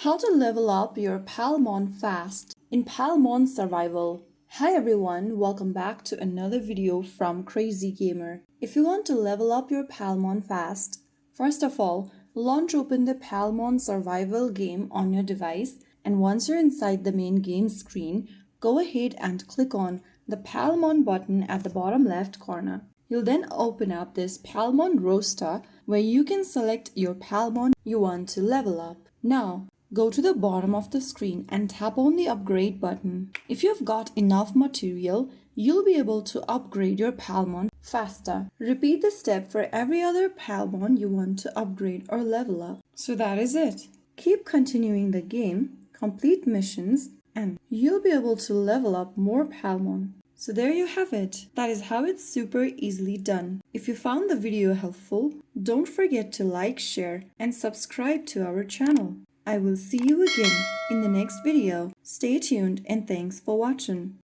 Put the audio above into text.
How to level up your Palmon fast in Palmon Survival. Hi everyone, welcome back to another video from Crazy Gamer. If you want to level up your Palmon fast, first of all, launch open the Palmon Survival game on your device, and once you're inside the main game screen, go ahead and click on the Palmon button at the bottom left corner. You'll then open up this Palmon roster where you can select your Palmon you want to level up. Now, go to the bottom of the screen and tap on the upgrade button. If you've got enough material, you'll be able to upgrade your Palmon faster. Repeat the step for every other Palmon you want to upgrade or level up. So that is it. Keep continuing the game, complete missions, and you'll be able to level up more Palmon. So there you have it. That is how it's super easily done. If you found the video helpful, don't forget to like, share, and subscribe to our channel. I will see you again in the next video. Stay tuned and thanks for watching.